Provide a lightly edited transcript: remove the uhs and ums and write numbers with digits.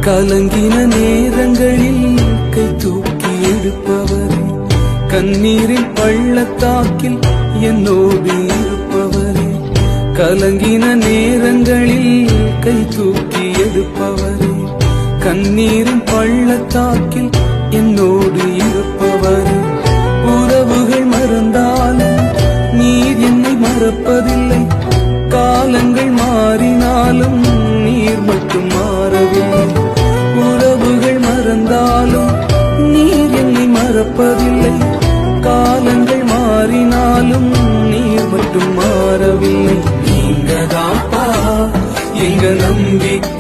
கலங்கின நேரங்களில் கை தூக்கி எடுப்பவரே, கண்ணீரின் பள்ளத்தாக்கில் என்னோடு இருப்பவரே, கலங்கின நேரங்களில் கை தூக்கி எடுப்பவரே, கண்ணீரின் பள்ளத்தாக்கில் என்னோடு இருப்பவரே. உறவுகள் மறந்தாலும் நீர் என்னை மறப்பதில்லை, காலங்கள் மாறினாலும் நீர் மட்டும் மாறவில்லை. உறவுகள் மறந்தாலும் நீர் என்னை மறப்பதில்லை, காலங்கள் மாறினாலும் நீர் மட்டும் மாறவில்லை. நீங்கதாப்பா எங்க நம்பிக்கை,